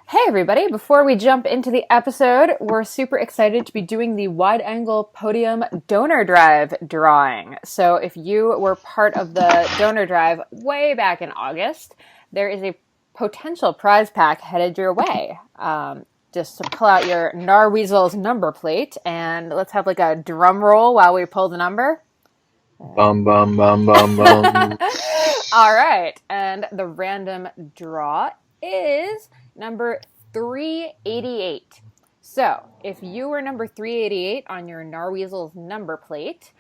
Hey everybody, before we jump into the episode, we're super excited to be doing the Wide Angle Podium Donor Drive drawing. So if you were part of the donor drive way back in August, there is a potential prize pack headed your way. Just to pull out your Narweasel's number plate, and let's have like a drum roll while we pull the number. Bum, bum, bum, bum, bum. All right, and the random draw is number 388. So, if you were number 388 on your Narweasel's number plate,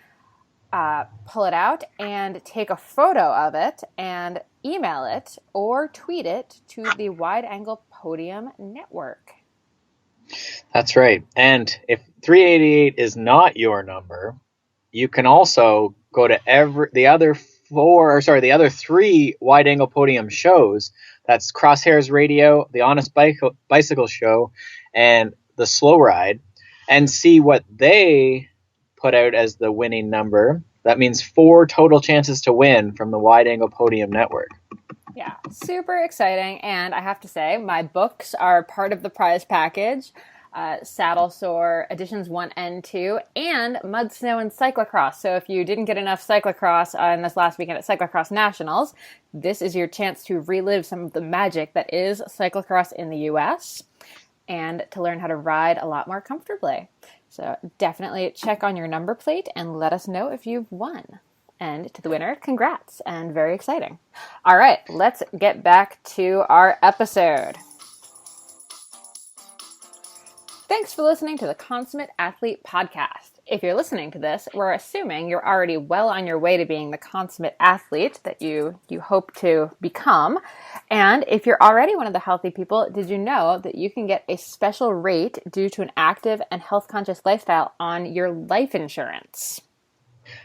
pull it out and take a photo of it and email it or tweet it to the Wide Angle Podium Network. That's right. And if 388 is not your number, you can also go to the other three Wide Angle Podium shows. That's Crosshairs Radio, the Honest Bicycle Show, and the Slow Ride, and see what they put out as the winning number. That means 4 total chances to win from the Wide Angle Podium Network. Yeah, super exciting. And I have to say, my books are part of the prize package. Saddle Sore editions 1 and 2, and Mud, Snow, and Cyclocross. So if you didn't get enough cyclocross on this last weekend at Cyclocross Nationals, this is your chance to relive some of the magic that is cyclocross in the US and to learn how to ride a lot more comfortably. So definitely check on your number plate and let us know if you've won. And to the winner, congrats, and very exciting. All right, let's get back to our episode. Thanks for listening to the Consummate Athlete Podcast. If you're listening to this, we're assuming you're already well on your way to being the consummate athlete that you hope to become. And if you're already one of the healthy people, did you know that you can get a special rate due to an active and health-conscious lifestyle on your life insurance?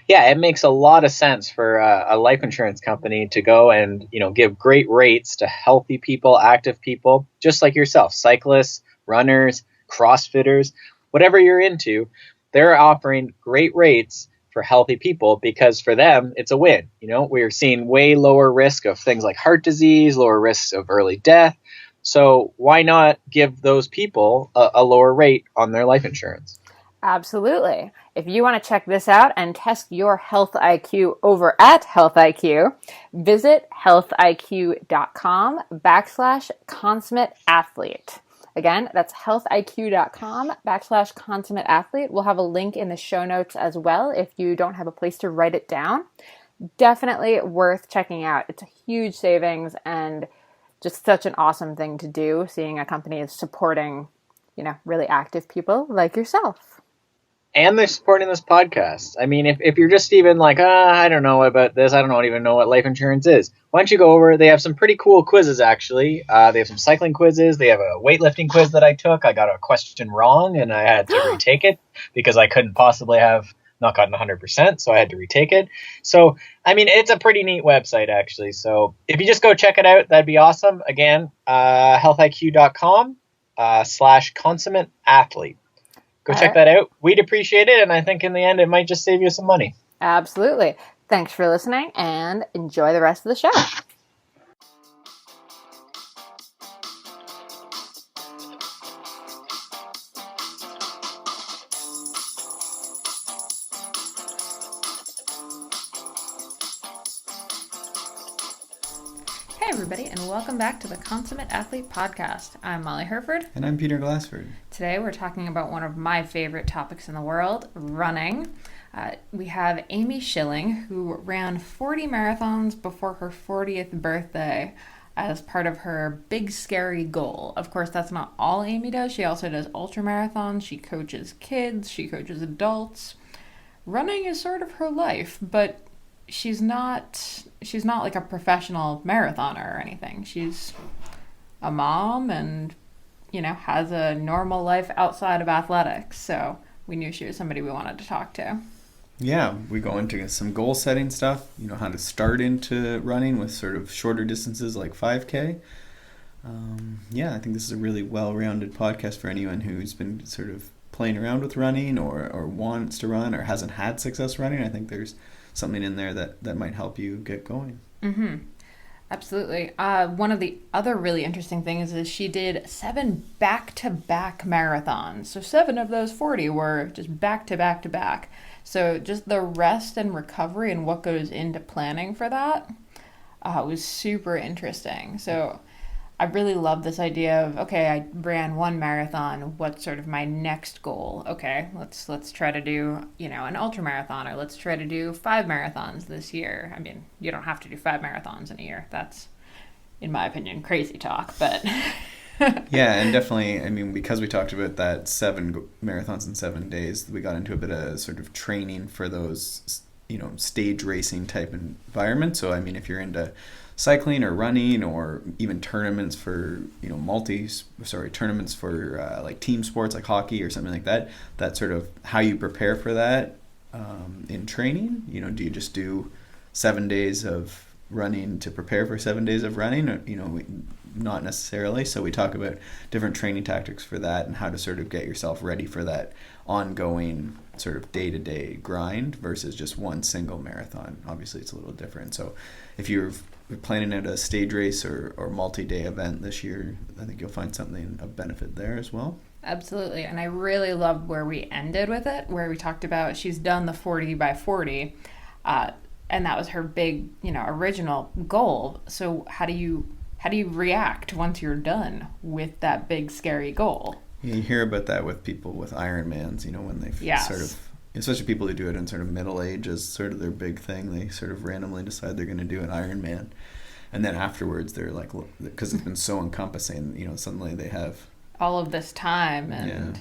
Yeah, it makes a lot of sense for a life insurance company to go and give great rates to healthy people, active people, just like yourself, cyclists, runners, CrossFitters, whatever you're into. They're offering great rates for healthy people because for them it's a win. We're seeing way lower risk of things like heart disease, lower risks of early death. So why not give those people a lower rate on their life insurance? Absolutely. If you want to check this out and test your health IQ over at Health IQ, visit healthiq.com/consummate athlete. Again, that's healthiq.com/consummate athlete. We'll have a link in the show notes as well if you don't have a place to write it down. Definitely worth checking out. It's a huge savings and just such an awesome thing to do, seeing a company is supporting, really active people like yourself. And they're supporting this podcast. I mean, if you're just even like, I don't know about this, I don't even know what life insurance is, why don't you go over? They have some pretty cool quizzes, actually. They have some cycling quizzes. They have a weightlifting quiz that I took. I got a question wrong, and I had to retake it because I couldn't possibly have not gotten 100%, so I had to retake it. So, I mean, it's a pretty neat website, actually. So if you just go check it out, that'd be awesome. Again, healthiq.com/consummate athlete. Go check that out. We'd appreciate it, and I think in the end it might just save you some money. Absolutely. Thanks for listening, and enjoy the rest of the show. Hey everybody, and welcome back to the Consummate Athlete Podcast. I'm Molly Herford. And I'm Peter Glassford. Today we're talking about one of my favorite topics in the world, running. We have Aimee Shilling, who ran 40 marathons before her 40th birthday as part of her big scary goal. Of course, that's not all Aimee does. She also does ultra marathons. She coaches kids. She coaches adults. Running is sort of her life, but she's not like a professional marathoner or anything. She's a mom and, has a normal life outside of athletics. So we knew she was somebody we wanted to talk to. Yeah, we go into some goal setting stuff, how to start into running with sort of shorter distances like 5K. I think this is a really well-rounded podcast for anyone who's been sort of playing around with running or wants to run or hasn't had success running. I think there's something in there that might help you get going. Mm-hmm. Absolutely. One of the other really interesting things is she did 7 back-to-back marathons. So 7 of those 40 were just back to back to back. So just the rest and recovery and what goes into planning for that was super interesting. So I really love this idea of, okay, I ran 1 marathon. What's sort of my next goal? Okay, let's try to do, an ultra marathon, or let's try to do 5 marathons this year. I mean, you don't have to do 5 marathons in a year. That's, in my opinion, crazy talk, but Yeah, and definitely, I mean, because we talked about that 7 marathons in 7 days, we got into a bit of sort of training for those, stage racing type environment. So, I mean, if you're into cycling or running, or even tournaments for, tournaments for like team sports like hockey or something like that, that's sort of how you prepare for that in training. Do you just do 7 days of running to prepare for 7 days of running? Or, not necessarily. So we talk about different training tactics for that and how to sort of get yourself ready for that ongoing sort of day-to-day grind versus just one single marathon. Obviously, it's a little different. So if you're planning out a stage race or multi-day event this year, I think you'll find something of benefit there as well. Absolutely. And I really loved where we ended with it, where we talked about she's done the 40 by 40, and that was her big, original goal. So how do you react once you're done with that big, scary goal? Yeah, you hear about that with people with Ironmans, when they sort of, especially people who do it in sort of middle age as sort of their big thing, they sort of randomly decide they're going to do an Ironman. And then afterwards they're like, because it's been so encompassing, suddenly they have all of this time and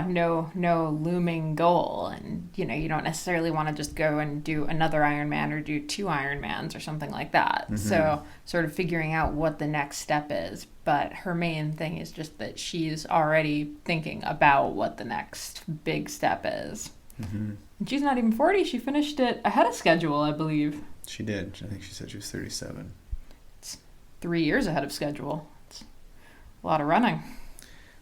no looming goal, and you don't necessarily want to just go and do another Ironman or do 2 Ironmans or something like that. Mm-hmm. So sort of figuring out what the next step is, but her main thing is just that she's already thinking about what the next big step is. Mm-hmm. And she's not even 40. She finished it ahead of schedule, I believe. She did. I think she said she was 37. It's 3 years ahead of schedule. It's a lot of running.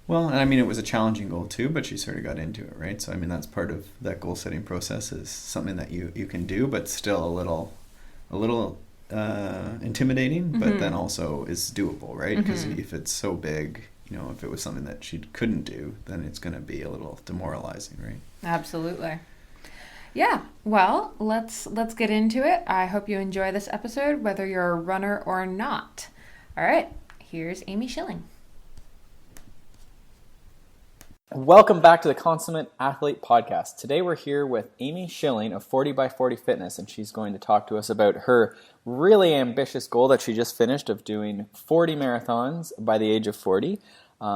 Well, and I mean, it was a challenging goal too, but she sort of got into it, right? So, I mean, that's part of that goal setting process, is something that you can do, but still a little intimidating, but then also is doable, right? Because if it's so big, if it was something that she couldn't do, then it's going to be a little demoralizing, right? Absolutely. Yeah, well, let's get into it. I hope you enjoy this episode, whether you're a runner or not. All right, here's Aimee Shilling. Welcome back to the Consummate Athlete Podcast. Today we're here with Aimee Shilling of 40 by 40 Fitness, and she's going to talk to us about her really ambitious goal that she just finished of doing 40 marathons by the age of 40,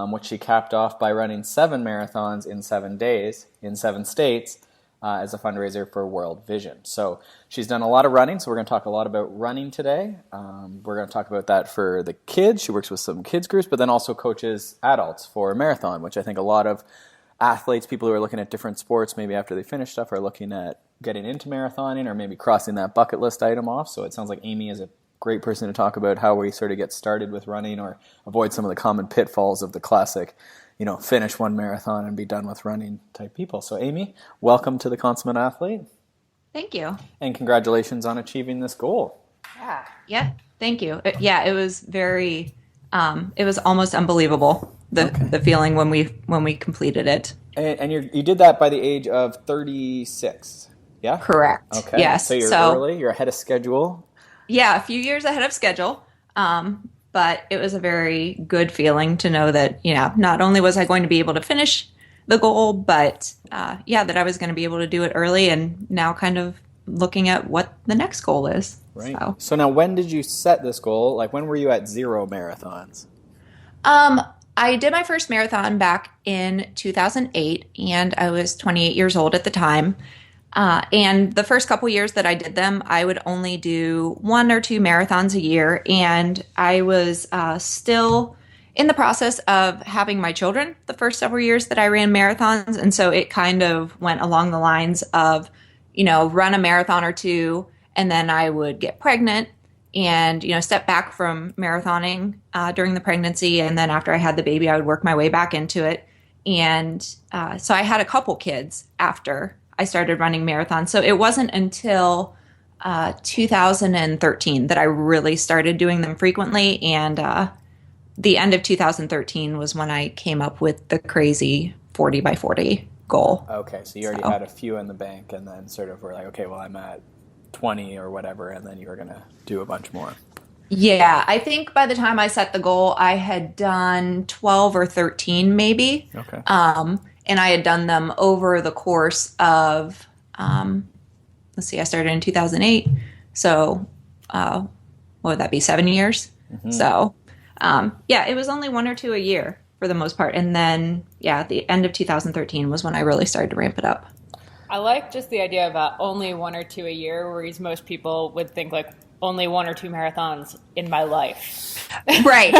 which she capped off by running 7 marathons in 7 days in 7 states as a fundraiser for World Vision. So she's done a lot of running, so we're going to talk a lot about running today. We're going to talk about that for the kids. She works with some kids groups, but then also coaches adults for a marathon, which I think a lot of athletes, people who are looking at different sports, maybe after they finish stuff, are looking at getting into marathoning or maybe crossing that bucket list item off. So it sounds like Aimee is a great person to talk about how we sort of get started with running or avoid some of the common pitfalls of the classic, finish 1 marathon and be done with running type people. So Aimee, welcome to the Consummate Athlete. Thank you. And congratulations on achieving this goal. Yeah. Thank you. It was very, it was almost unbelievable, the feeling when we completed it. And you did that by the age of 36, yeah? Correct. Okay. Yes. So you're early, you're ahead of schedule. Yeah, a few years ahead of schedule. But it was a very good feeling to know that, not only was I going to be able to finish the goal, but that I was going to be able to do it early, and now kind of looking at what the next goal is. Right. So now, when did you set this goal? Like, when were you at 0 marathons? I did my first marathon back in 2008, and I was 28 years old at the time. And the first couple years that I did them, I would only do 1 or 2 marathons a year. And I was still in the process of having my children the first several years that I ran marathons. And so it kind of went along the lines of, run a marathon or 2, and then I would get pregnant and, step back from marathoning during the pregnancy. And then after I had the baby, I would work my way back into it. And so I had a couple kids after I started running marathons. So it wasn't until 2013 that I really started doing them frequently. And the end of 2013 was when I came up with the crazy 40 by 40 goal. Okay, so you already had a few in the bank, and then sort of were like, okay, well, I'm at 20 or whatever, and then you were going to do a bunch more. Yeah, I think by the time I set the goal, I had done 12 or 13 maybe. Okay. And I had done them over the course of, let's see, I started in 2008. So what would that be, 7 years? Mm-hmm. So yeah, it was only 1 or 2 a year for the most part. And then, yeah, at the end of 2013 was when I really started to ramp it up. I like just the idea of only 1 or 2 a year, whereas most people would think like only 1 or 2 marathons in my life. Right.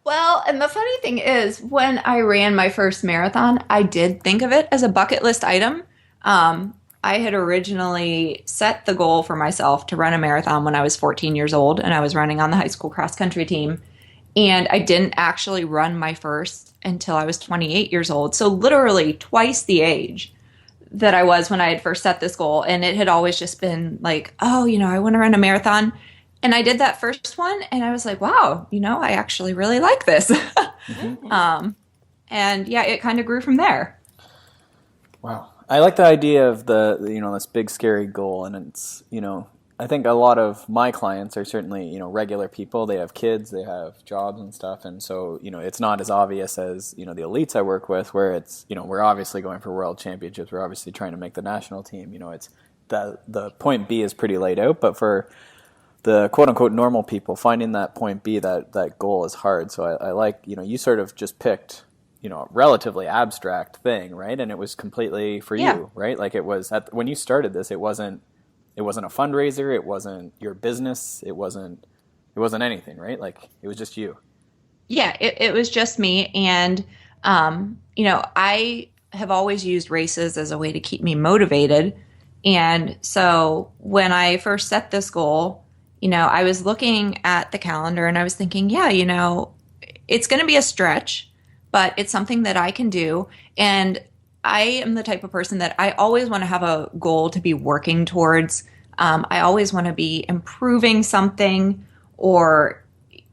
Well, and the funny thing is, when I ran my first marathon, I did think of it as a bucket list item. I had originally set the goal for myself to run a marathon when I was 14 years old, and I was running on the high school cross country team. And I didn't actually run my first until I was 28 years old. So literally twice the age that I was when I had first set this goal. And it had always just been like, oh, I want to run a marathon. And I did that first one and I was like, wow, I actually really like this. Mm-hmm. And yeah, it kind of grew from there. Wow. I like the idea of this big scary goal. And it's, I think a lot of my clients are certainly, regular people. They have kids, they have jobs and stuff. And so, it's not as obvious as, the elites I work with where it's, we're obviously going for world championships. We're obviously trying to make the national team. It's the point B is pretty laid out. But for the quote unquote normal people, finding that point B, that goal is hard. So I like, you sort of just picked, a relatively abstract thing, right? And it was completely for you, right? Like it was when you started this, it wasn't a fundraiser. It wasn't your business. It wasn't anything, right? Like it was just you. Yeah, it was just me. And, I have always used races as a way to keep me motivated. And so when I first set this goal, I was looking at the calendar and I was thinking, yeah, it's going to be a stretch, but it's something that I can do. And I am the type of person that I always want to have a goal to be working towards. I always want to be improving something or,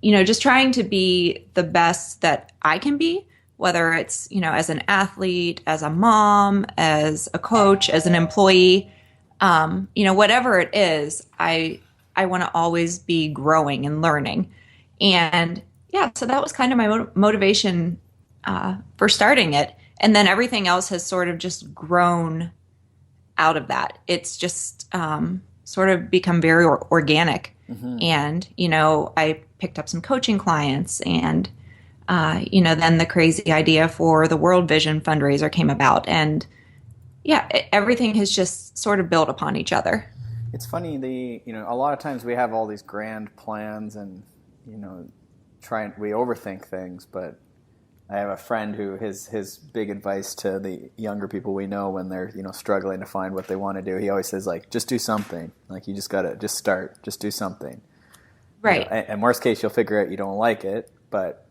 just trying to be the best that I can be, whether it's, as an athlete, as a mom, as a coach, as an employee, whatever it is, I want to always be growing and learning. And yeah, so that was kind of my motivation for starting it. And then everything else has sort of just grown out of that. It's just sort of become very organic. Mm-hmm. And, I picked up some coaching clients and, then the crazy idea for the World Vision fundraiser came about. And yeah, everything has just sort of built upon each other. It's funny, a lot of times we have all these grand plans and, we overthink things, but I have a friend who his big advice to the younger people we know when they're, struggling to find what they want to do, he always says, like, just do something. Like, you just got to just start, just do something. Right. And worst case, you'll figure out you don't like it, but,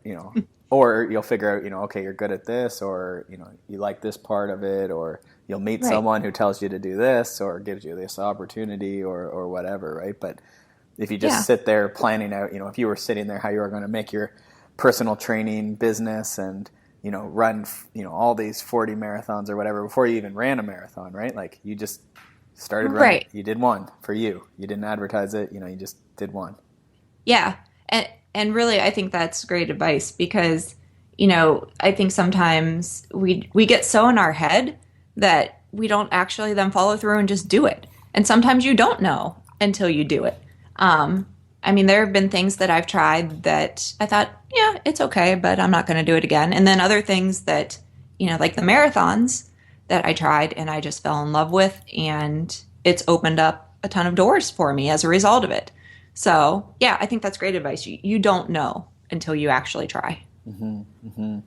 or you'll figure out, okay, you're good at this, or, you like this part of it, or you'll meet someone who tells you to do this or gives you this opportunity or whatever, right? But if you just sit there planning out, if you were sitting there how you were going to make your personal training business and, run, all these 40 marathons or whatever before you even ran a marathon, right? Like you just started running. Right. You did one for you. You didn't advertise it. You just did one. Yeah. And really, I think that's great advice because, I think sometimes we get so in our head that we don't actually then follow through and just do it. And sometimes you don't know until you do it. There have been things that I've tried that I thought, yeah, it's okay, but I'm not going to do it again. And then other things that, like the marathons that I tried and I just fell in love with, and it's opened up a ton of doors for me as a result of it. So, yeah, I think that's great advice. You don't know until you actually try. Mm-hmm, mm-hmm.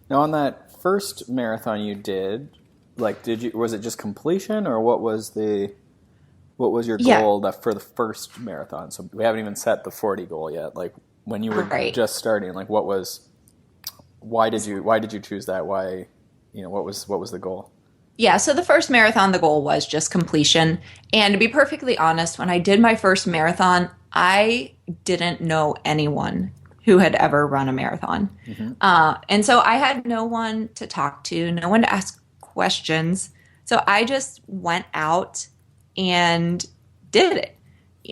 Now, on that first marathon you did, was it just completion or what was your goal for the first marathon? So we haven't even set the 40 goal yet. Like when you were just starting, like why did you choose that? Why, what was the goal? Yeah, so the first marathon, the goal was just completion. And to be perfectly honest, when I did my first marathon, I didn't know anyone who had ever run a marathon. And so I had no one to talk to, no one to ask questions. So I just went out and did it.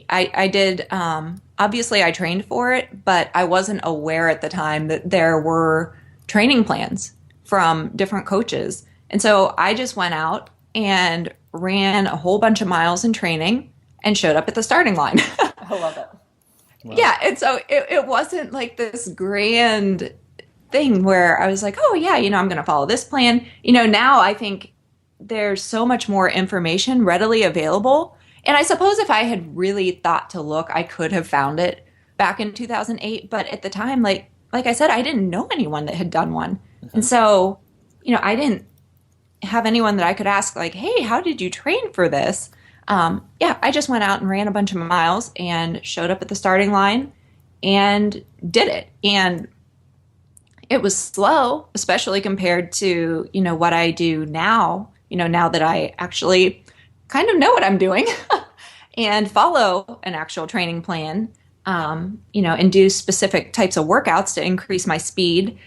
I did, obviously, I trained for it, but I wasn't aware at the time that there were training plans from different coaches. And so I just went out and ran a whole bunch of miles in training and showed up at the starting line. I love it. Wow. Yeah. And so it wasn't like this grand thing where I was like, oh, yeah, I'm going to follow this plan. Now I think there's so much more information readily available. And I suppose if I had really thought to look, I could have found it back in 2008. But at the time, like I said, I didn't know anyone that had done one. And so, I didn't have anyone that I could ask, like, hey, how did you train for this? Yeah, I just went out and ran a bunch of miles and showed up at the starting line and did it. And it was slow, especially compared to, what I do now, now that I actually kind of know what I'm doing and follow an actual training plan, and do specific types of workouts to increase my speed.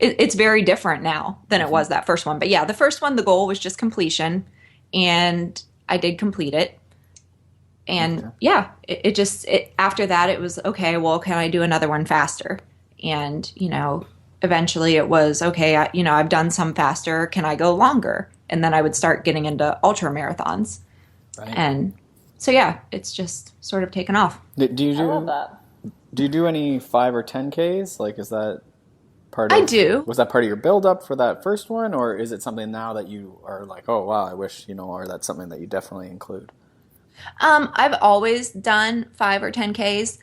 It's very different now than it was that first one. But yeah, the first one, the goal was just completion, and I did complete it. And yeah, after that, it was, okay, well, can I do another one faster? And, eventually it was, okay, I've done some faster. Can I go longer? And then I would start getting into ultra marathons. Right. And so, yeah, it's just sort of taken off. I love that. Do you do any 5 or 10Ks? Like, is that part of... I do. Was that part of your build-up for that first one? Or is it something now that you are like, oh, wow, I wish, or that's something that you definitely include? I've always done 5 or 10Ks.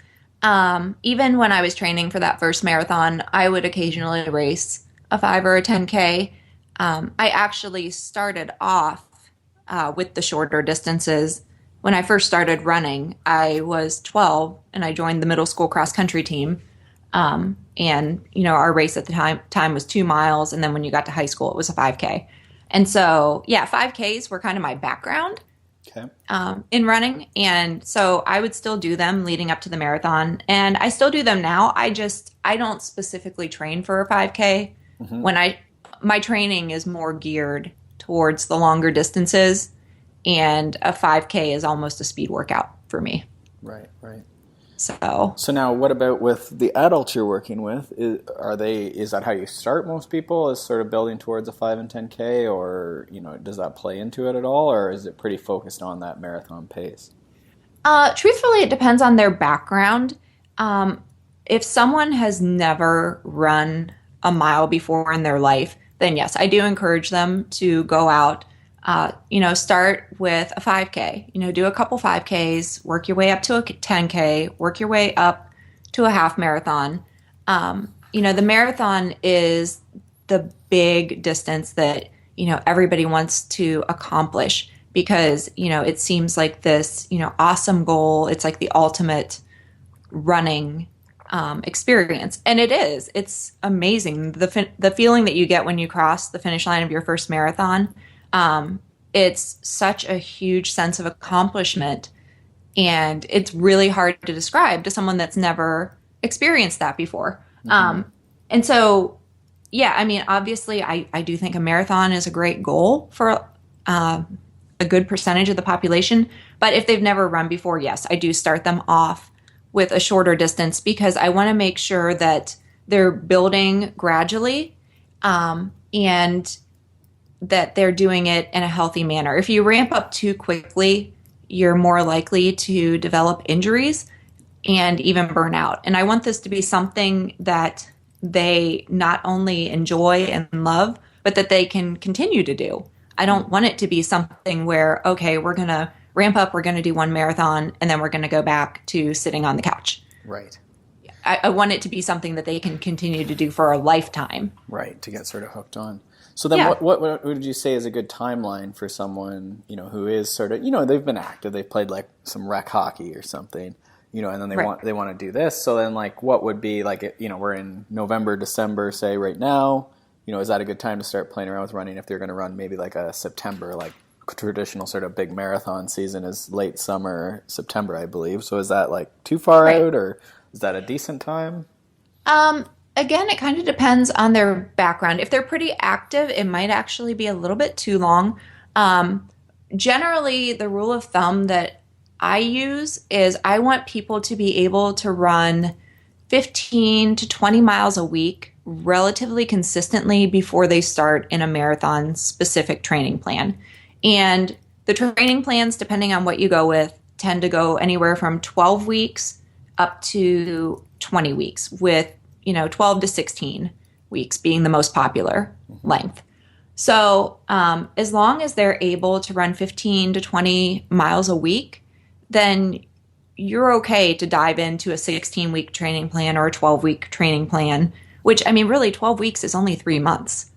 Even when I was training for that first marathon, I would occasionally race a 5 or a 10K. I actually started off with the shorter distances. When I first started running, I was 12 and I joined the middle school cross country team. And our race at the time was 2 miles. And then when you got to high school, it was a 5K. And so, yeah, 5Ks were kind of my background. Okay. In running. And so I would still do them leading up to the marathon. And I still do them now. I don't specifically train for a 5K. When my training is more geared towards the longer distances, and a 5K is almost a speed workout for me. Right. So now what about with the adults you're working with? Is that how you start most people, is sort of building towards a 5 and 10K, or, does that play into it at all, or is it pretty focused on that marathon pace? Truthfully, it depends on their background. If someone has never run a mile before in their life, then yes, I do encourage them to go out, start with a 5K, do a couple 5Ks, work your way up to a 10K, work your way up to a half marathon. The marathon is the big distance that, everybody wants to accomplish because, it seems like this, awesome goal. It's like the ultimate running experience. And it is. It's amazing. The feeling that you get when you cross the finish line of your first marathon, it's such a huge sense of accomplishment, and it's really hard to describe to someone that's never experienced that before. And so, yeah, I mean, obviously I do think a marathon is a great goal for a good percentage of the population, but if they've never run before, yes, I do start them off with a shorter distance because I want to make sure that they're building gradually, and that they're doing it in a healthy manner. If you ramp up too quickly, you're more likely to develop injuries and even burn out. And I want this to be something that they not only enjoy and love, but that they can continue to do. I don't want it to be something where, okay, we're going to ramp up, we're going to do one marathon, and then we're going to go back to sitting on the couch. Right. I want it to be something that they can continue to do for a lifetime. Right, to get sort of hooked on. So then what would you say is a good timeline for someone, who is sort of, they've been active, they've played like some rec hockey or something, and then they want to do this. So then like what would be like, we're in November, December, say right now, is that a good time to start playing around with running if they're going to run maybe like a September, like traditional sort of big marathon season is late summer, September, I believe. So is that like too far out, or is that a decent time? Again, it kind of depends on their background. If they're pretty active, it might actually be a little bit too long. Generally, the rule of thumb that I use is I want people to be able to run 15 to 20 miles a week relatively consistently before they start in a marathon specific training plan. And the training plans, depending on what you go with, tend to go anywhere from 12 weeks up to 20 weeks, with 12 to 16 weeks being the most popular length. So as long as they're able to run 15 to 20 miles a week, then you're okay to dive into a 16-week training plan or a 12-week training plan, which, I mean, really 12 weeks is only 3 months.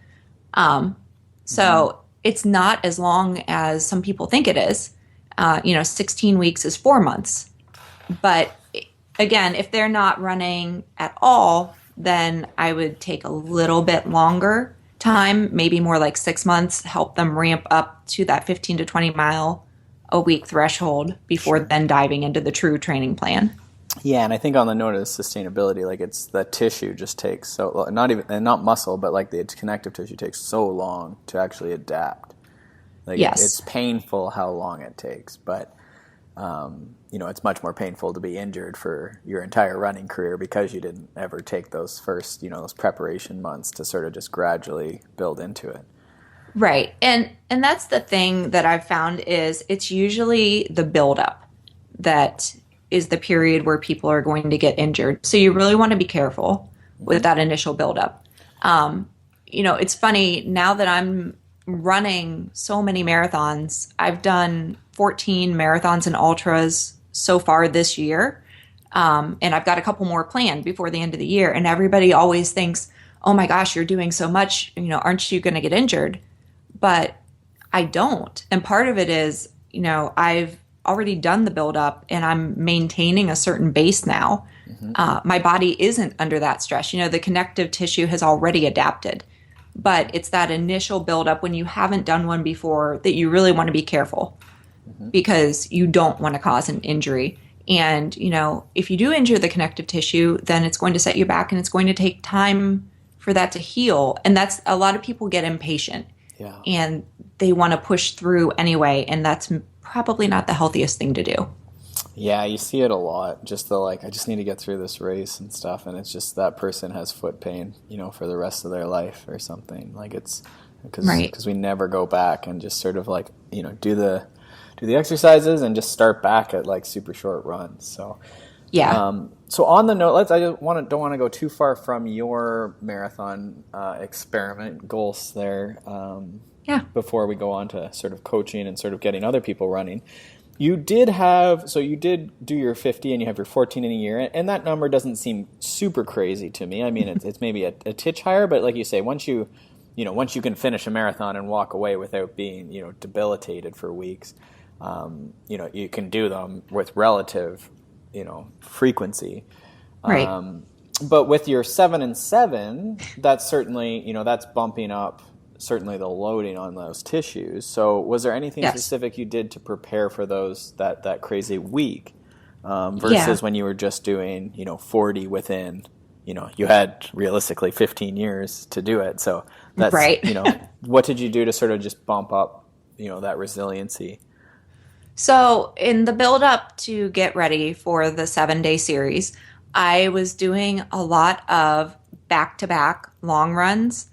So it's not as long as some people think it is. 16 weeks is 4 months. But again, if they're not running at all, then I would take a little bit longer time, maybe more like 6 months, help them ramp up to that 15 to 20 mile a week threshold before then diving into the true training plan. Yeah, and I think on the note of sustainability, like it's the tissue just takes so not muscle, but like the connective tissue takes so long to actually adapt. Like yes. It's painful how long it takes, but it's much more painful to be injured for your entire running career because you didn't ever take those first, those preparation months to sort of just gradually build into it. Right. And that's the thing that I've found is it's usually the buildup that is the period where people are going to get injured. So you really want to be careful with that initial buildup. It's funny, now that I'm running so many marathons, I've done 14 marathons and ultras so far this year. And I've got a couple more planned before the end of the year. And everybody always thinks, oh my gosh, you're doing so much, aren't you going to get injured? But I don't. And part of it is, I've already done the buildup and I'm maintaining a certain base now. My body isn't under that stress. The connective tissue has already adapted. But it's that initial buildup when you haven't done one before that you really want to be careful because you don't want to cause an injury. And, if you do injure the connective tissue, then it's going to set you back and it's going to take time for that to heal. And that's, a lot of people get impatient and they want to push through anyway. And that's probably not the healthiest thing to do. Yeah, you see it a lot. Just I just need to get through this race and stuff. And it's just that person has foot pain, for the rest of their life or something. Like it's because we never go back and just sort of do the exercises and just start back at like super short runs. So yeah. So on the note, don't want to go too far from your marathon experiment goals there. Before we go on to sort of coaching and sort of getting other people running. You did do your 50 and you have your 14 in a year, and that number doesn't seem super crazy to me. I mean, it's maybe a titch higher, but like you say, once you can finish a marathon and walk away without being, debilitated for weeks, you can do them with relative, frequency. Right. But with your 7 and 7, that's certainly, that's bumping up certainly the loading on those tissues. So was there anything specific you did to prepare for that crazy week versus when you were just doing 40 within you had realistically 15 years to do it, so that's right. What did you do to sort of just bump up that resiliency? So in the build up to get ready for the 7-day series, I was doing a lot of back-to-back long runs.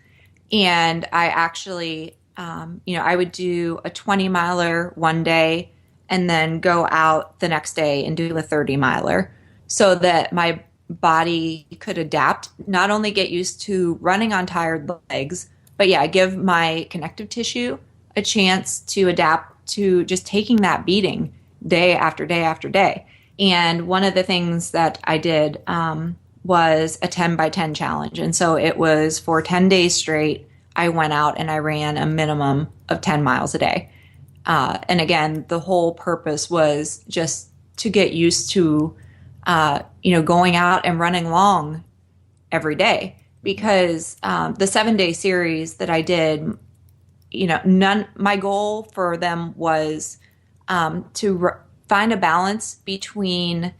And I actually, I would do a 20 miler one day and then go out the next day and do a 30 miler so that my body could adapt, not only get used to running on tired legs, but give my connective tissue a chance to adapt to just taking that beating day after day after day. And one of the things that I did was a 10 by 10 challenge. And so it was for 10 days straight, I went out and I ran a minimum of 10 miles a day. And again, the whole purpose was just to get used to, going out and running long every day. because the 7-day series that I did, my goal for them was to find a balance between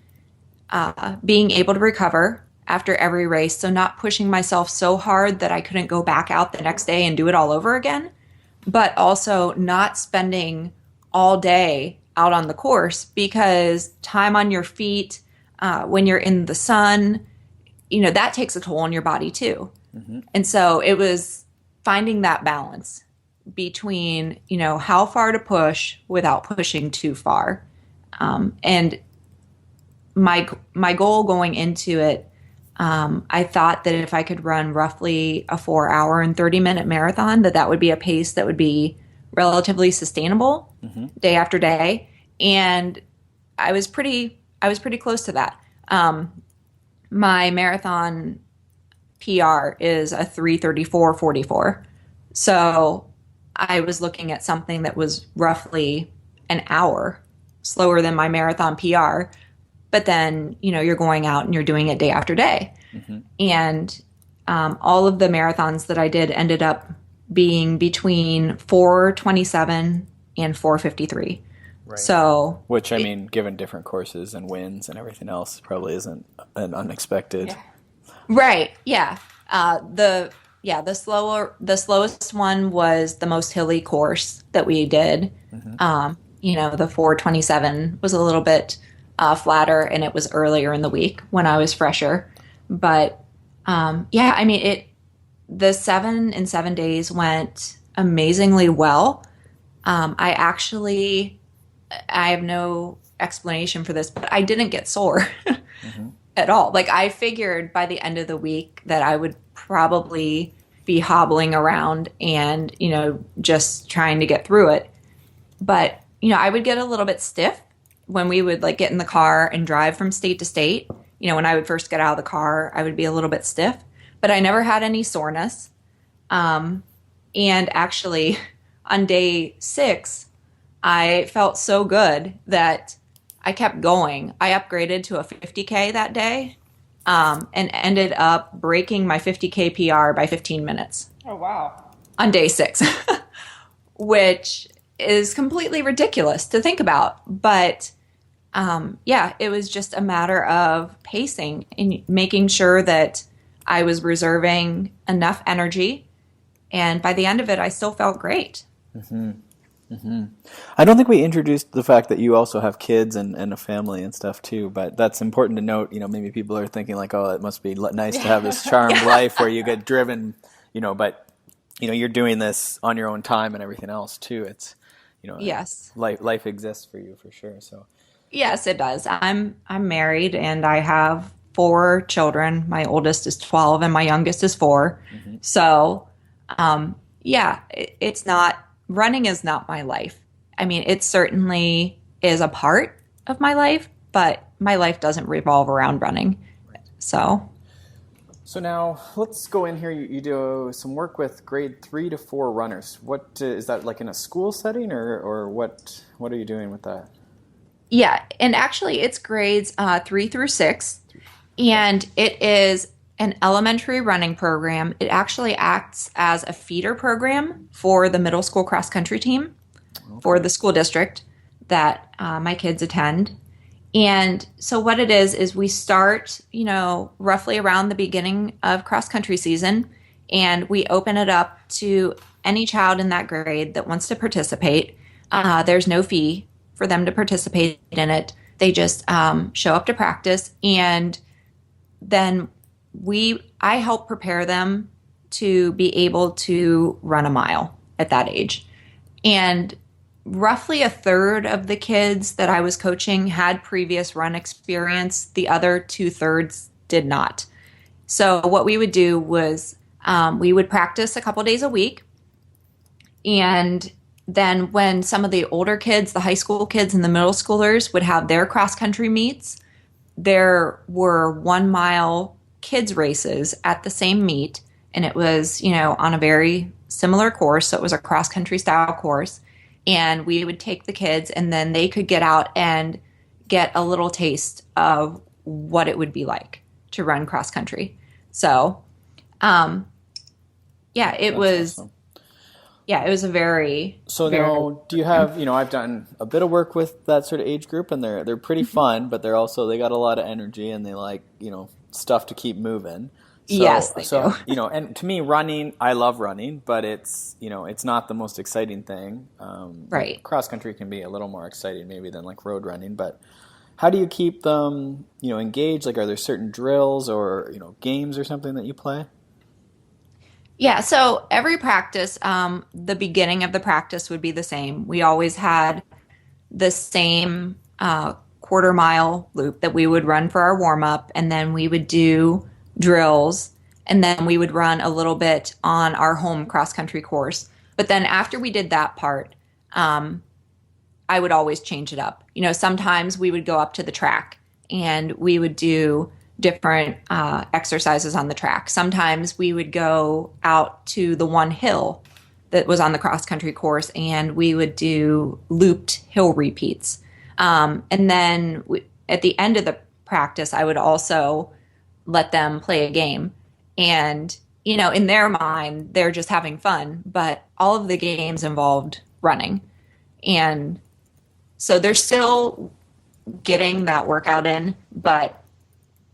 being able to recover after every race. So not pushing myself so hard that I couldn't go back out the next day and do it all over again, but also not spending all day out on the course, because time on your feet, when you're in the sun, that takes a toll on your body too. And so it was finding that balance between, how far to push without pushing too far. And my goal going into it, I thought that if I could run roughly a 4-hour and 30-minute marathon, that would be a pace that would be relatively sustainable day after day. And I was pretty close to that. My marathon PR is a 3:34:44. So I was looking at something that was roughly an hour slower than my marathon PR. But then, you're going out and you're doing it day after day. And all of the marathons that I did ended up being between 4:27 and 4:53. Right. So, which, I mean, given different courses and wins and everything else, probably isn't an unexpected. Yeah. Right. Yeah. The slowest one was the most hilly course that we did. The 4:27 was a little bit flatter, and it was earlier in the week when I was fresher. But the 7 and 7 days went amazingly well. I have no explanation for this, but I didn't get sore at all. Like, I figured by the end of the week that I would probably be hobbling around and, just trying to get through it. But, I would get a little bit stiff when we would get in the car and drive from state to state. When I would first get out of the car, I would be a little bit stiff, but I never had any soreness. And actually on day 6, I felt so good that I kept going. I upgraded to a 50K that day, and ended up breaking my 50K PR by 15 minutes. Oh, wow. On day 6, which is completely ridiculous to think about. But it was just a matter of pacing and making sure that I was reserving enough energy. And by the end of it, I still felt great. I don't think we introduced the fact that you also have kids and a family and stuff too, but that's important to note. Maybe people are thinking oh, it must be nice to have this charmed life where you get driven, but you're doing this on your own time and everything else too. It's, yes, life exists for you for sure. So yes, it does. I'm married and I have 4 children. My oldest is 12 and my youngest is 4. So, it's not. Running is not my life. I mean, it certainly is a part of my life, but my life doesn't revolve around running. So now let's go in here. You do some work with grade 3 to 4 runners. What is that, like in a school setting, or what are you doing with that? Yeah, and actually it's grades 3 through 6, and it is an elementary running program. It actually acts as a feeder program for the middle school cross country team for the school district that my kids attend. And so what it is we start, roughly around the beginning of cross country season, and we open it up to any child in that grade that wants to participate. There's no fee for them to participate in it. They just show up to practice, and then I help prepare them to be able to run a mile at that age. And roughly a third of the kids that I was coaching had previous run experience. The other 2/3 did not. So what we would do was we would practice a couple days a week. And then when some of the older kids, the high school kids and the middle schoolers would have their cross country meets, there were 1 mile kids races at the same meet, and it was on a very similar course. So it was a cross country style course, and we would take the kids, and then they could get out and get a little taste of what it would be like to run cross country. So Um, yeah, it That's was. awesome. Yeah, it was a very. So very now, do you have, I've done a bit of work with that sort of age group, and they're pretty fun, but they got a lot of energy, and they like, stuff to keep moving. Yes, they do. And to me, running, I love running, but it's not the most exciting thing. Right. Cross country can be a little more exciting maybe than like road running, but how do you keep them, engaged? Like, are there certain drills or, games or something that you play? Yeah, so every practice, the beginning of the practice would be the same. We always had the same quarter mile loop that we would run for our warm up, and then we would do drills, and then we would run a little bit on our home cross country course. But then after we did that part, I would always change it up. Sometimes we would go up to the track and we would do different exercises on the track. Sometimes we would go out to the one hill that was on the cross country course and we would do looped hill repeats. And then at the end of the practice, I would also let them play a game. And, in their mind, they're just having fun, but all of the games involved running. And so they're still getting that workout in, but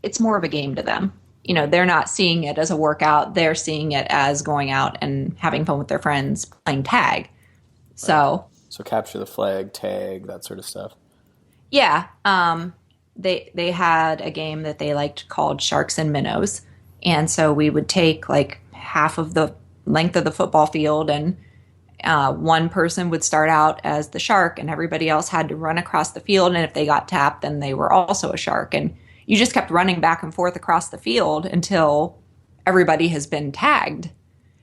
it's more of a game to them. They're not seeing it as a workout. They're seeing it as going out and having fun with their friends playing tag. So, So capture the flag, tag, that sort of stuff. yeah, they had a game that they liked called Sharks and Minnows. And so we would take like half of the length of the football field and one person would start out as the shark and everybody else had to run across the field. And if they got tapped, then they were also a shark. And you just kept running back and forth across the field until everybody has been tagged.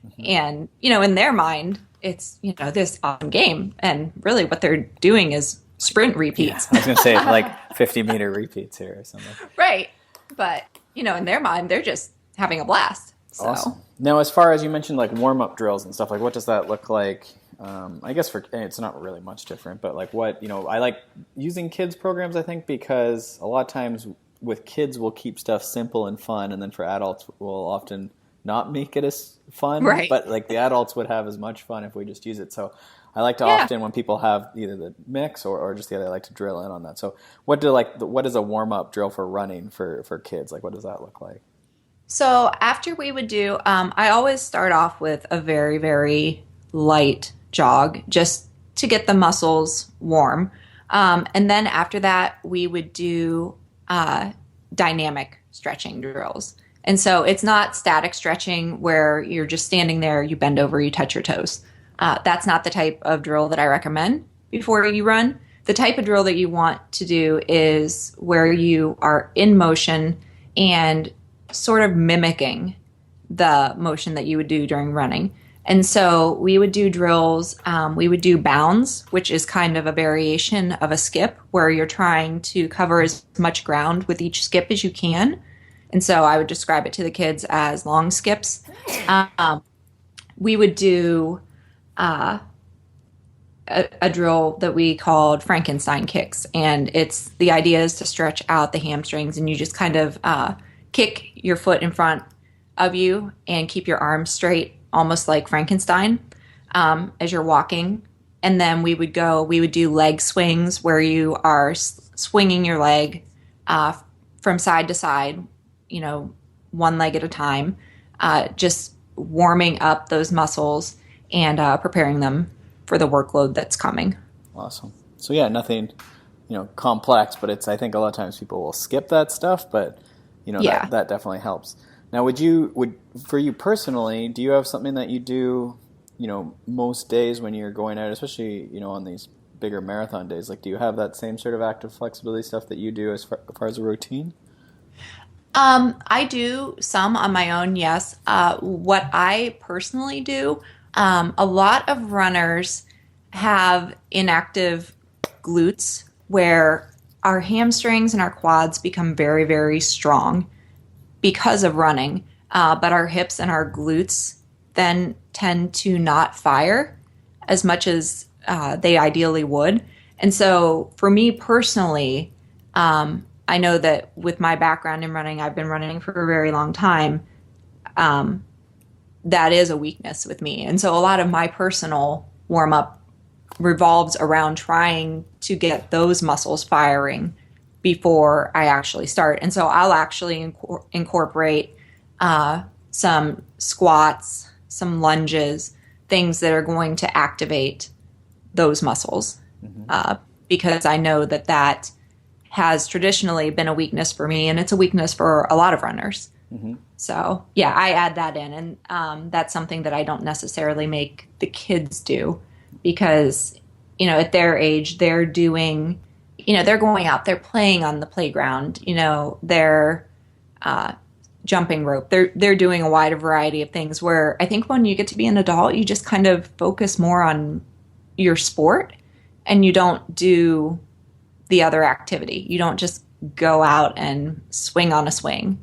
Mm-hmm. And, in their mind, it's, this awesome game. And really what they're doing is sprint repeats. Yeah, I was going to say like 50-meter repeats here or something. Right. But, in their mind, they're just having a blast. So. Awesome. Now, as far as you mentioned, like warm-up drills and stuff, like what does that look like? I guess it's not really much different, but like what, I like using kids programs, I think, because a lot of times with kids we'll keep stuff simple and fun, and then for adults we'll often not make it as fun. Right. But like the adults would have as much fun if we just use it. So I like to often when people have either the mix or just the other, I like to drill in on that. So what is a warm-up drill for running for kids? Like what does that look like? So after we would do, I always start off with a very, very light jog just to get the muscles warm. And then after that, we would do dynamic stretching drills. And so it's not static stretching where you're just standing there, you bend over, you touch your toes. That's not the type of drill that I recommend before you run. The type of drill that you want to do is where you are in motion and sort of mimicking the motion that you would do during running. And so we would do drills. We would do bounds, which is kind of a variation of a skip where you're trying to cover as much ground with each skip as you can. And so I would describe it to the kids as long skips. We would do a drill that we called Frankenstein kicks. And the idea is to stretch out the hamstrings and you just kind of kick your foot in front of you and keep your arms straight, almost like Frankenstein, as you're walking. And then we would do leg swings where you are swinging your leg from side to side, one leg at a time, just warming up those muscles and preparing them for the workload that's coming. Awesome. So yeah, nothing, complex, but I think a lot of times people will skip that stuff, but that definitely helps. Now, for you personally, do you have something that you do, most days when you're going out, especially, on these bigger marathon days? Like, do you have that same sort of active flexibility stuff that you do as far as a routine? I do some on my own, yes. What I personally do, a lot of runners have inactive glutes where our hamstrings and our quads become very, very strong because of running, but our hips and our glutes then tend to not fire as much as they ideally would. And so for me personally, I know that with my background in running, I've been running for a very long time. that is a weakness with me. And so a lot of my personal warm up revolves around trying to get those muscles firing before I actually start. And so I'll actually incorporate some squats, some lunges, things that are going to activate those muscles, because I know that that has traditionally been a weakness for me, and it's a weakness for a lot of runners. So yeah, I add that in, and that's something that I don't necessarily make the kids do, because, you know, at their age, they're doing, you know, they're going out, they're playing on the playground, you know, they're jumping rope, they're doing a wide variety of things, where I think when you get to be an adult, you just kind of focus more on your sport, and you don't do the other activity. You don't just go out and swing on a swing,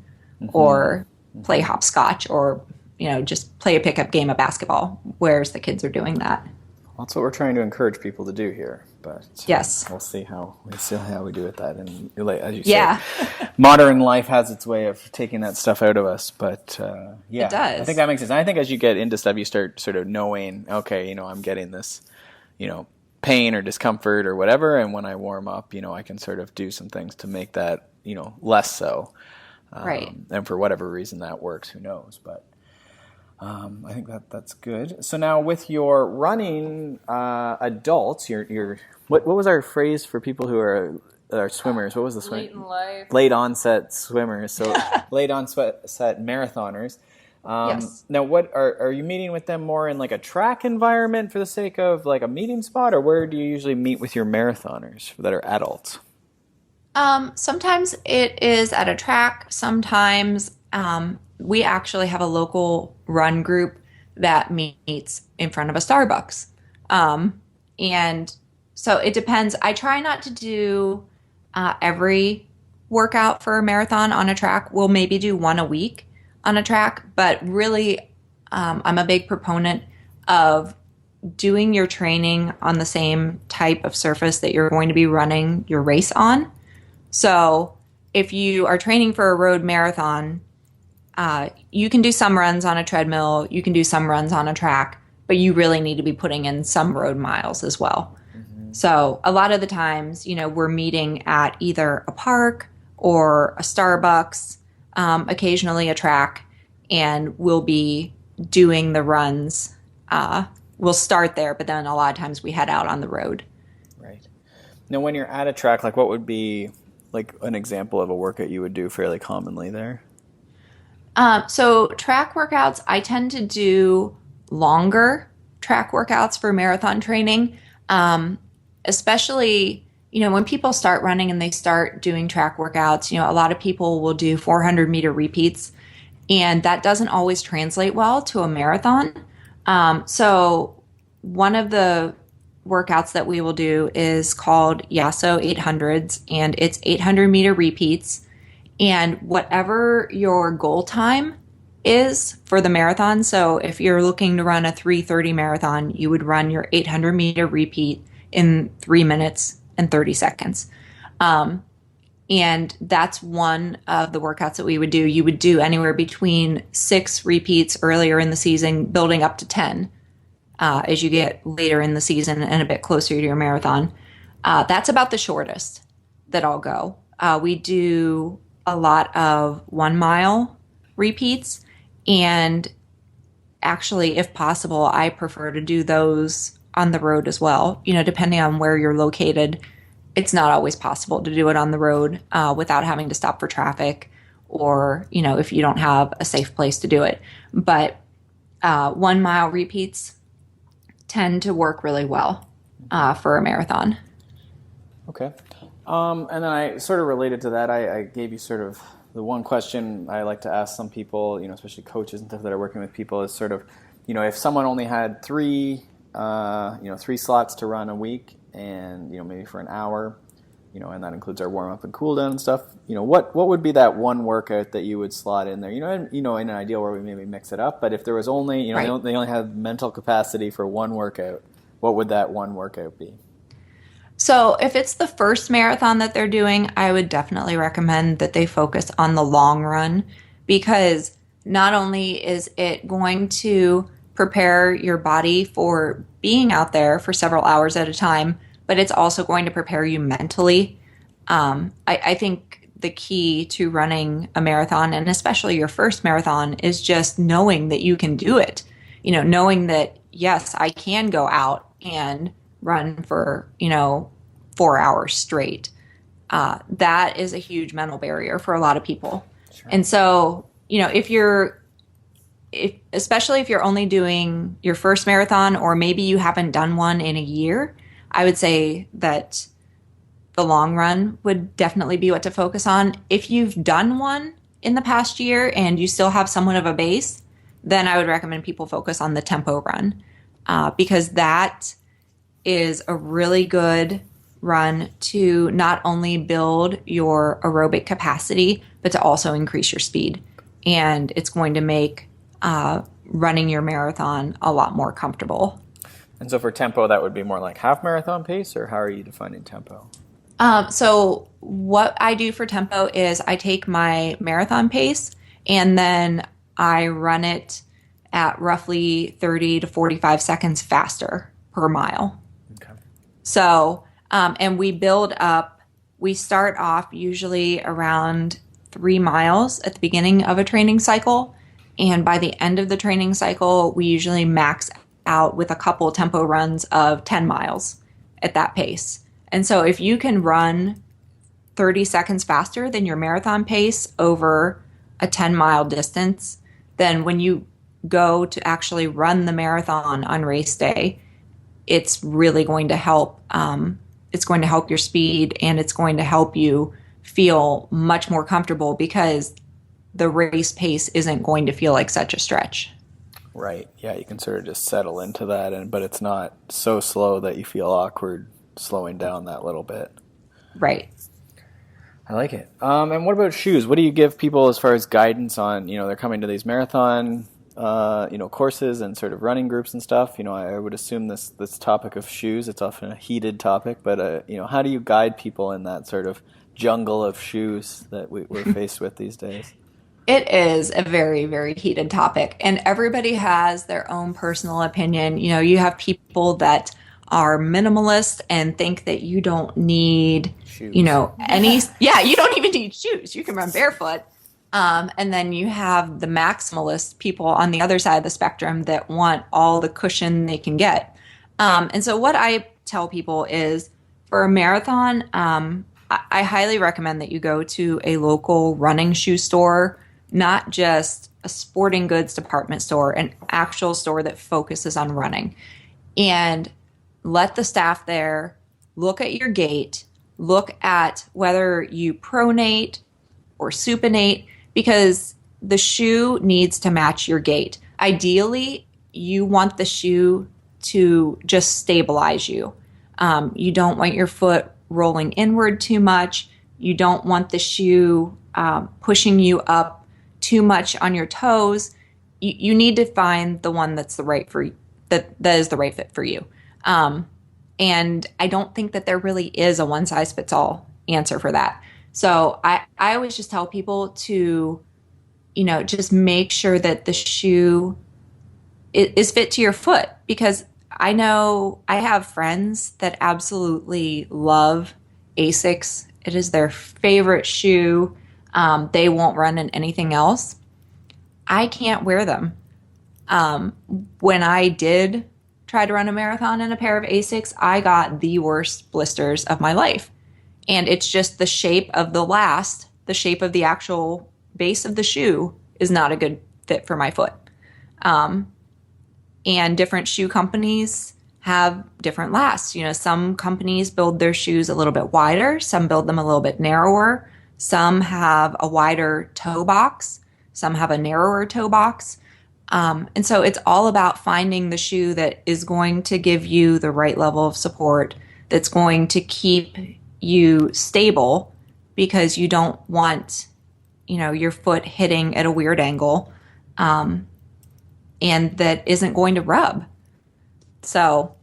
or play hopscotch, or, you know, just play a pickup game of basketball, whereas the kids are doing that. Well, that's what we're trying to encourage people to do here. But yes, we'll see how we do with that. And as you yeah, say, modern life has its way of taking that stuff out of us. But yeah, it does. I think that makes sense. And I think as you get into stuff, you start sort of knowing, okay, you know, I'm getting this, you know, pain or discomfort or whatever, and when I warm up, you know, I can sort of do some things to make that, you know, less so. Right. And for whatever reason that works, who knows? But I think that's good. So now with your running adults, your what was our phrase for people who are swimmers? What was the swim? Late in life. Late onset swimmers. So late onset marathoners. Yes. Now, what are you meeting with them more in like a track environment for the sake of like a meeting spot, or where do you usually meet with your marathoners that are adults? Sometimes it is at a track. Sometimes we actually have a local run group that meets in front of a Starbucks. And so it depends. I try not to do every workout for a marathon on a track. We'll maybe do one a week on a track, but really I'm a big proponent of doing your training on the same type of surface that you're going to be running your race on. So if you are training for a road marathon, you can do some runs on a treadmill, you can do some runs on a track, but you really need to be putting in some road miles as well. So a lot of the times, you know, we're meeting at either a park or a Starbucks, occasionally a track, and we'll be doing the runs. We'll start there, but then a lot of times we head out on the road. Right. Now, when you're at a track, like what would be like an example of a workout you would do fairly commonly there? So track workouts, I tend to do longer track workouts for marathon training, especially, you know, when people start running and they start doing track workouts, you know, a lot of people will do 400-meter repeats, and that doesn't always translate well to a marathon. So one of the workouts that we will do is called Yasso 800s, and it's 800-meter repeats. And whatever your goal time is for the marathon, so if you're looking to run a 3:30 marathon, you would run your 800-meter repeat in 3 minutes and 30 seconds. And that's one of the workouts that we would do. You would do anywhere between 6 repeats earlier in the season, building up to 10 as you get later in the season and a bit closer to your marathon. That's about the shortest that I'll go. We do a lot of 1 mile repeats, and actually, if possible, I prefer to do those on the road as well. You know, depending on where you're located, it's not always possible to do it on the road without having to stop for traffic, or, you know, if you don't have a safe place to do it. But 1 mile repeats tend to work really well for a marathon. Okay. And then I sort of related to that, I gave you sort of the one question I like to ask some people, you know, especially coaches and stuff that are working with people, is sort of, you know, if someone only had 3 slots to run a week, and, you know, maybe for an hour, you know, and that includes our warm up and cool down and stuff, you know, what would be that one workout that you would slot in there? You know, and, you know, in an ideal where we maybe mix it up, but if there was only, you know, right, they only have mental capacity for one workout, what would that one workout be? So if it's the first marathon that they're doing, I would definitely recommend that they focus on the long run, because not only is it going to prepare your body for being out there for several hours at a time, but it's also going to prepare you mentally. I think the key to running a marathon, and especially your first marathon, is just knowing that you can do it. Knowing that, yes, I can go out and run for, 4 hours straight. That is a huge mental barrier for a lot of people. Sure. And so, especially if you're only doing your first marathon, or maybe you haven't done one in a year, I would say that the long run would definitely be what to focus on. If you've done one in the past year and you still have somewhat of a base, then I would recommend people focus on the tempo run, because that is a really good run to not only build your aerobic capacity, but to also increase your speed. And it's going to make running your marathon a lot more comfortable. And so for tempo, that would be more like half marathon pace, or how are you defining tempo? So what I do for tempo is I take my marathon pace and then I run it at roughly 30 to 45 seconds faster per mile. Okay. So, and we build up, we start off usually around 3 miles at the beginning of a training cycle. And by the end of the training cycle, we usually max out with a couple tempo runs of 10 miles at that pace. And so if you can run 30 seconds faster than your marathon pace over a 10-mile distance, then when you go to actually run the marathon on race day, it's really going to help. It's going to help your speed, and it's going to help you feel much more comfortable because the race pace isn't going to feel like such a stretch. Right. Yeah, you can sort of just settle into that, but it's not so slow that you feel awkward slowing down that little bit. Right. I like it. And what about shoes? What do you give people as far as guidance on, they're coming to these marathon, courses and sort of running groups and stuff? I would assume this topic of shoes, it's often a heated topic, but, how do you guide people in that sort of jungle of shoes that we're faced with these days? It is a very, very heated topic, and everybody has their own personal opinion. You have people that are minimalist and think that you don't need, shoes. You don't even need shoes. You can run barefoot. And then you have the maximalist people on the other side of the spectrum that want all the cushion they can get. And so what I tell people is, for a marathon, I highly recommend that you go to a local running shoe store, not just a sporting goods department store, an actual store that focuses on running. And let the staff there look at your gait, look at whether you pronate or supinate, because the shoe needs to match your gait. Ideally, you want the shoe to just stabilize you. You don't want your foot rolling inward too much. You don't want the shoe pushing you up too much on your toes. You need to find the one that's the right for that is the right fit for you. And I don't think that there really is a one size fits all answer for that. So I always just tell people to, just make sure that the shoe is fit to your foot, because I know I have friends that absolutely love Asics. It is their favorite shoe. They won't run in anything else. I can't wear them. When I did try to run a marathon in a pair of Asics, I got the worst blisters of my life. And it's just the shape of the shape of the actual base of the shoe is not a good fit for my foot. And different shoe companies have different lasts. Some companies build their shoes a little bit wider. Some build them a little bit narrower. Some have a wider toe box. Some have a narrower toe box. And so it's all about finding the shoe that is going to give you the right level of support, that's going to keep you stable, because you don't want, your foot hitting at a weird angle, and that isn't going to rub. So,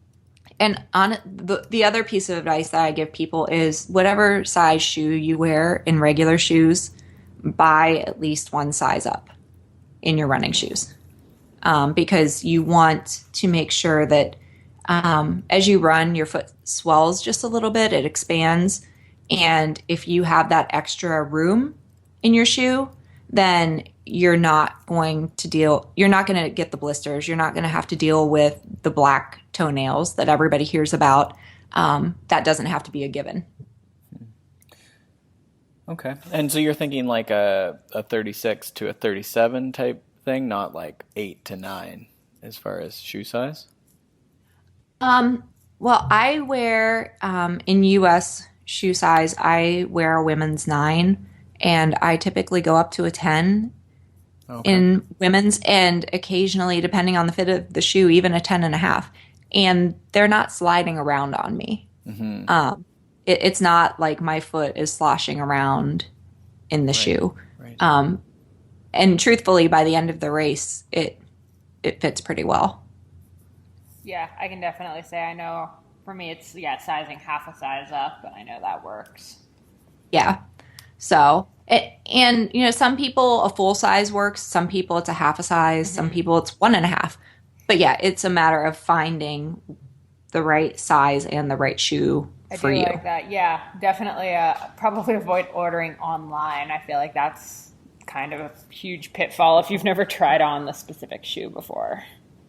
and on the other piece of advice that I give people is, whatever size shoe you wear in regular shoes, buy at least one size up. in your running shoes, because you want to make sure that as you run, your foot swells just a little bit, it expands. And if you have that extra room in your shoe, then you're not going to get the blisters. You're not going to have to deal with the black toenails that everybody hears about. That doesn't have to be a given. Okay. And so you're thinking like a 36 to a 37 type thing, not like 8 to 9 as far as shoe size? Well, I wear, in US shoe size, I wear a women's 9, and I typically go up to a 10 in women's, and occasionally, depending on the fit of the shoe, even a 10 and a half. And they're not sliding around on me. Mm-hmm. It's not like my foot is sloshing around in the shoe. Right. And truthfully, by the end of the race, it fits pretty well. Yeah, I can definitely say I know for me it's sizing half a size up, but I know that works. Yeah. So, and some people a full size works, some people it's a half a size, mm-hmm. Some people it's 1.5. But yeah, it's a matter of finding the right size and the right shoe for you. I do like that. Yeah, definitely. Probably avoid ordering online. I feel like that's kind of a huge pitfall if you've never tried on the specific shoe before.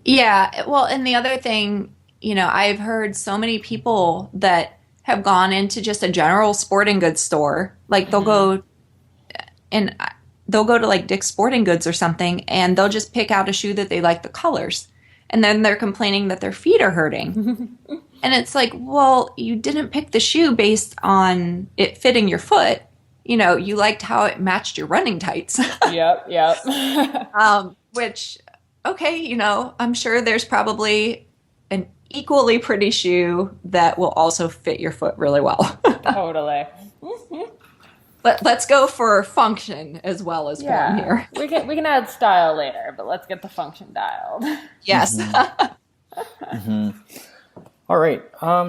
Yeah. Well, and the other thing, I've heard so many people that have gone into just a general sporting goods store. Like they'll go to like Dick's Sporting Goods or something, and they'll just pick out a shoe that they like the colors. And then they're complaining that their feet are hurting. And it's like, well, you didn't pick the shoe based on it fitting your foot. You liked how it matched your running tights. Yep. Which, okay, I'm sure there's probably an equally pretty shoe that will also fit your foot really well. Totally. But let's go for function as well as form here. We can add style later, but let's get the function dialed. Yes. Mm-hmm. All right.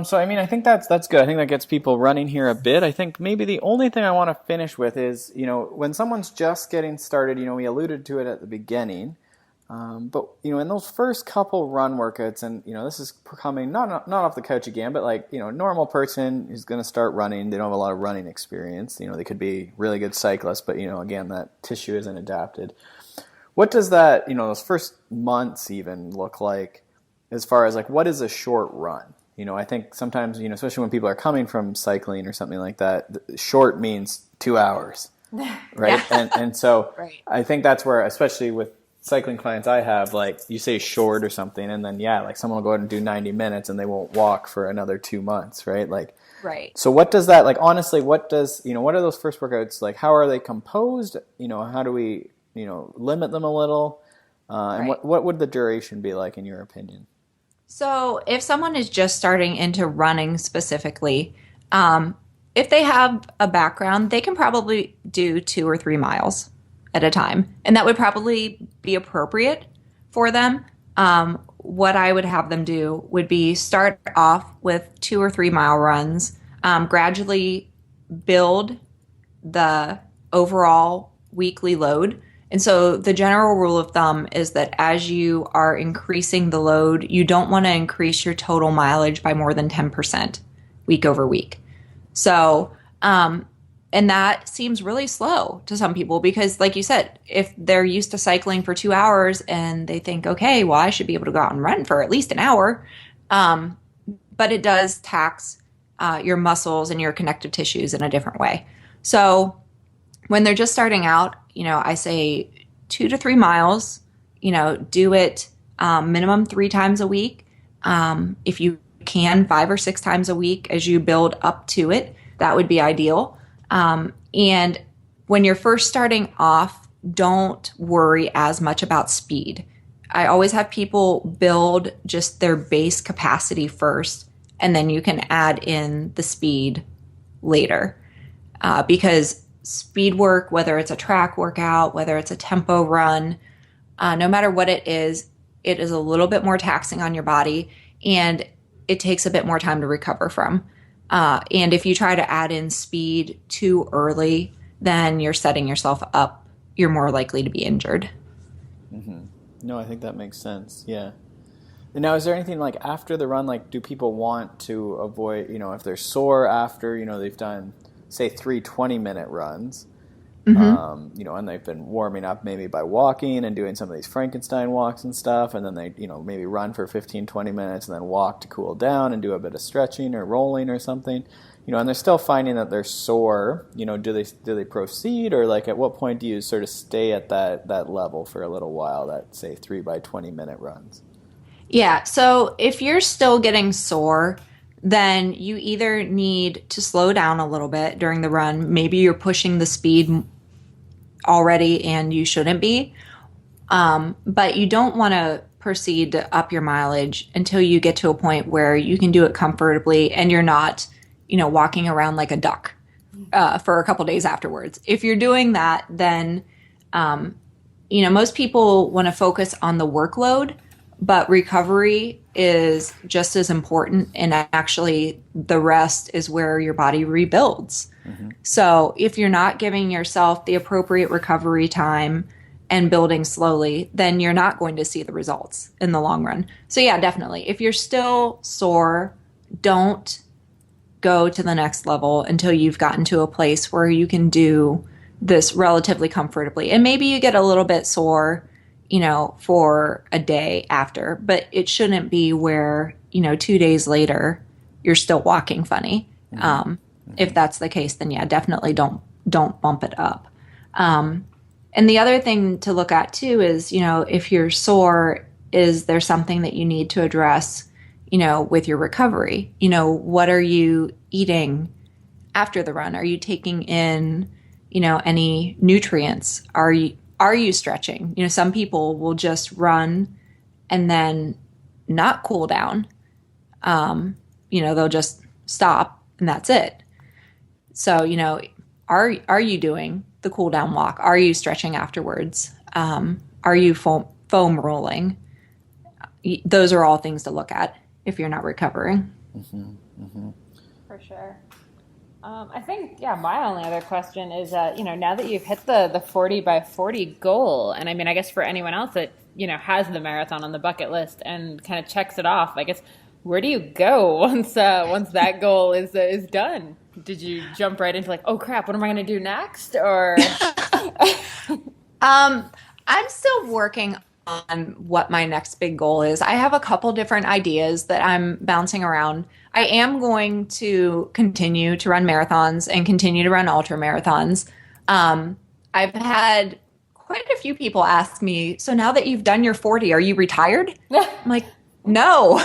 So I think that's good. I think that gets people running here a bit. I think maybe the only thing I want to finish with is, when someone's just getting started, we alluded to it at the beginning. But in those first couple run workouts, and this is coming not off the couch again, but like a normal person who's going to start running, they don't have a lot of running experience. They could be really good cyclists, but again, that tissue isn't adapted. What does that those first months even look like, as far as like what is a short run? I think sometimes especially when people are coming from cycling or something like that, short means 2 hours, right? Yeah. And so right. I think that's where, especially with cycling clients I have, like you say short or something, and then like someone will go out and do 90 minutes and they won't walk for another 2 months, right? Like, right. So what does that, like, honestly, what are those first workouts like? How are they composed? How do we, limit them a little? And right. what would the duration be like in your opinion? So if someone is just starting into running specifically, if they have a background, they can probably do 2 or 3 miles at a time. And that would probably be appropriate for them. What I would have them do would be start off with 2 or 3 mile runs, gradually build the overall weekly load. And so the general rule of thumb is that as you are increasing the load, you don't want to increase your total mileage by more than 10% week over week. So, and that seems really slow to some people because, like you said, if they're used to cycling for 2 hours and they think, okay, well, I should be able to go out and run for at least an hour. But it does tax your muscles and your connective tissues in a different way. So when they're just starting out, I say 2 to 3 miles, do it minimum 3 times a week. If you can, 5 or 6 times a week as you build up to it, that would be ideal. And when you're first starting off, don't worry as much about speed. I always have people build just their base capacity first, and then you can add in the speed later. Because speed work, whether it's a track workout, whether it's a tempo run, no matter what it is a little bit more taxing on your body, and it takes a bit more time to recover from. And if you try to add in speed too early, then you're setting yourself up. You're more likely to be injured. No, I think that makes sense. Yeah. And now, is there anything like after the run, like do people want to avoid, if they're sore after, they've done, say, 3 20-minute runs, and they've been warming up maybe by walking and doing some of these Frankenstein walks and stuff, and then they, maybe run for 15 20 minutes and then walk to cool down and do a bit of stretching or rolling or something, and they're still finding that they're sore, do they proceed, or like at what point do you sort of stay at that level for a little while, that say 3 by 20-minute runs? Yeah, so if you're still getting sore, then you either need to slow down a little bit during the run. Maybe you're pushing the speed already and you shouldn't be. But you don't want to proceed to up your mileage until you get to a point where you can do it comfortably and you're not, walking around like a duck for a couple days afterwards. If you're doing that, then, most people want to focus on the workload, but recovery is just as important, and actually the rest is where your body rebuilds. So if you're not giving yourself the appropriate recovery time and building slowly, then you're not going to see the results in the long run. So yeah, definitely. If you're still sore, don't go to the next level until you've gotten to a place where you can do this relatively comfortably. And maybe you get a little bit sore, for a day after, but it shouldn't be where, 2 days later, you're still walking funny. If that's the case, then yeah, definitely don't bump it up. And the other thing to look at too is, if you're sore, is there something that you need to address, with your recovery? What are you eating after the run? Are you taking in, any nutrients? Are you stretching? Some people will just run and then not cool down. They'll just stop and that's it. So, are you doing the cool down walk? Are you stretching afterwards? Are you foam rolling? Those are all things to look at if you're not recovering. For sure. I think, my only other question is, now that you've hit the 40 by 40 goal, and I mean, I guess for anyone else that, has the marathon on the bucket list and kind of checks it off, I guess, where do you go once that goal is done? Did you jump right into like, oh crap, what am I going to do next? Or I'm still working on what my next big goal is. I have a couple different ideas that I'm bouncing around. I am going to continue to run marathons and continue to run ultra marathons. I've had quite a few people ask me, so now that you've done your 40, are you retired? I'm like, no,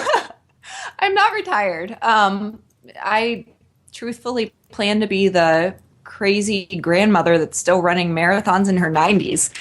I'm not retired. I truthfully plan to be the crazy grandmother that's still running marathons in her 90s.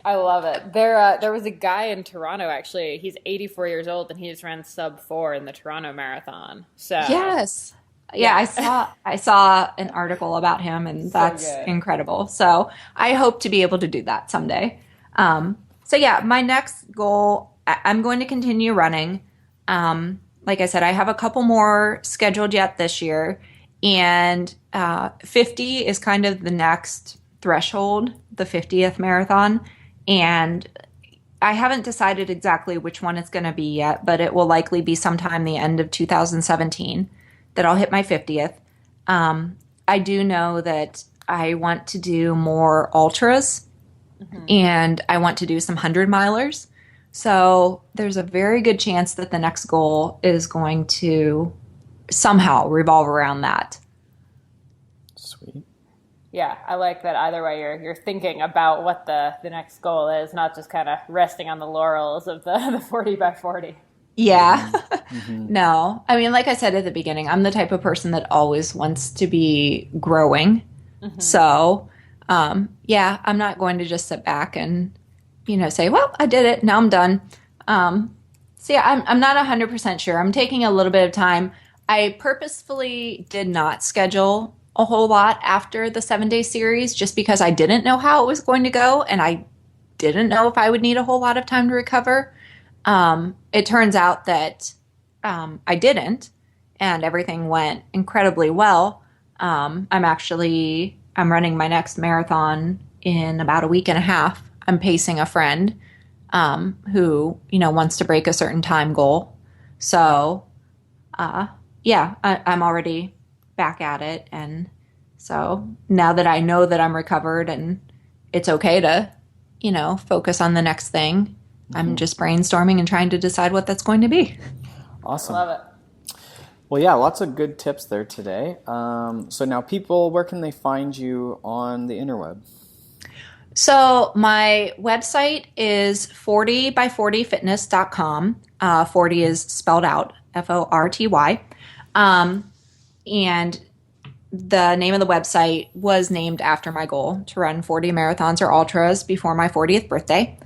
I love it. There was a guy in Toronto, actually. He's 84 years old, and he just ran sub 4 in the Toronto Marathon. So yes, yeah, I saw an article about him, and that's incredible. So I hope to be able to do that someday. So yeah, my next goal, I'm going to continue running. Like I said, I have a couple more scheduled yet this year, and 50 is kind of the next threshold, the 50th marathon. And I haven't decided exactly which one it's going to be yet, but it will likely be sometime the end of 2017 that I'll hit my 50th. I do know that I want to do more ultras, and I want to do some 100-milers. So there's a very good chance that the next goal is going to somehow revolve around that. Sweet. Yeah, I like that either way you're thinking about what the next goal is, not just kind of resting on the laurels of the 40 by 40. Yeah. No. I mean, like I said at the beginning, I'm the type of person that always wants to be growing. So, yeah, I'm not going to just sit back and, say, well, I did it. Now I'm done. So yeah, I'm not 100% sure. I'm taking a little bit of time. I purposefully did not schedule a whole lot after the 7-day series just because I didn't know how it was going to go, and I didn't know if I would need a whole lot of time to recover. It turns out that I didn't, and everything went incredibly well. I'm running my next marathon in about a week and a half. I'm pacing a friend who, wants to break a certain time goal. So, I'm already back at it. And so now that I know that I'm recovered and it's okay to, focus on the next thing, I'm just brainstorming and trying to decide what that's going to be. Awesome. Love it. Well, yeah, lots of good tips there today. So now people, where can they find you on the interweb? So my website is 40by40fitness.com. 40 is spelled out, FORTY. And the name of the website was named after my goal to run 40 marathons or ultras before my 40th birthday.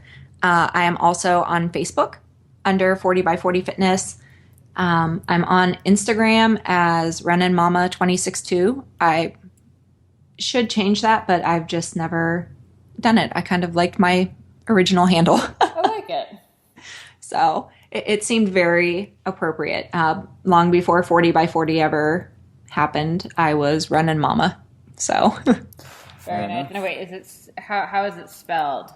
I am also on Facebook under 40 by 40 Fitness. I'm on Instagram as Runnin' Mama 262. I should change that, but I've just never done it. I kind of liked my original handle. I like it. So it seemed very appropriate. Long before 40 by 40 ever happened, I was Runnin' Mama. So Very nice. No, wait, how is it spelled?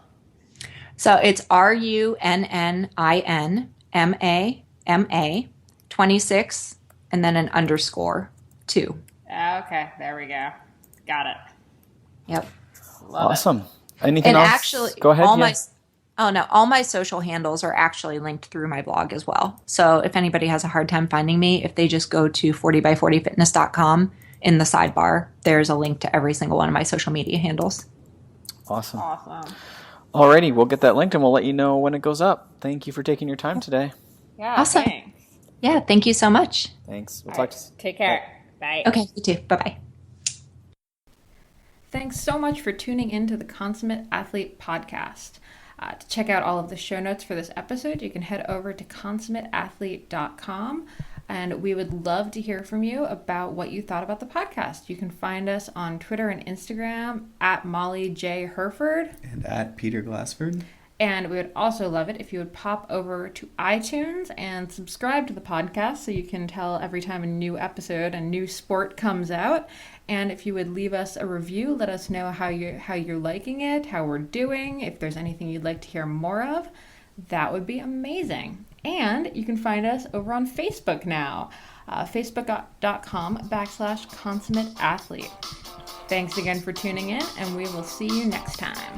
So it's RUNNINMAMA 26 and then an underscore 2. Okay, there we go. Got it. Yep. Love Awesome. Anything And else? actually, Go ahead. all my social handles are actually linked through my blog as well. So if anybody has a hard time finding me, if they just go to 40by40fitness.com, in the sidebar, there's a link to every single one of my social media handles. Awesome. Awesome. Alrighty, we'll get that linked and we'll let you know when it goes up. Thank you for taking your time today. Yeah, Awesome. thanks. Yeah, thank you so much. Thanks. We'll All talk right, to take care. Bye. Okay, you too. Bye-bye. Thanks so much for tuning in to the Consummate Athlete podcast. To check out all of the show notes for this episode, you can head over to consummateathlete.com, and we would love to hear from you about what you thought about the podcast. You can find us on Twitter and Instagram at Molly J. Herford. And at Peter Glassford. And we would also love it if you would pop over to iTunes and subscribe to the podcast so you can tell every time a new episode, a new sport comes out. And if you would leave us a review, let us know how you're liking it, how we're doing, if there's anything you'd like to hear more of. That would be amazing. And you can find us over on Facebook now, facebook.com/consummateathlete. Thanks again for tuning in, and we will see you next time.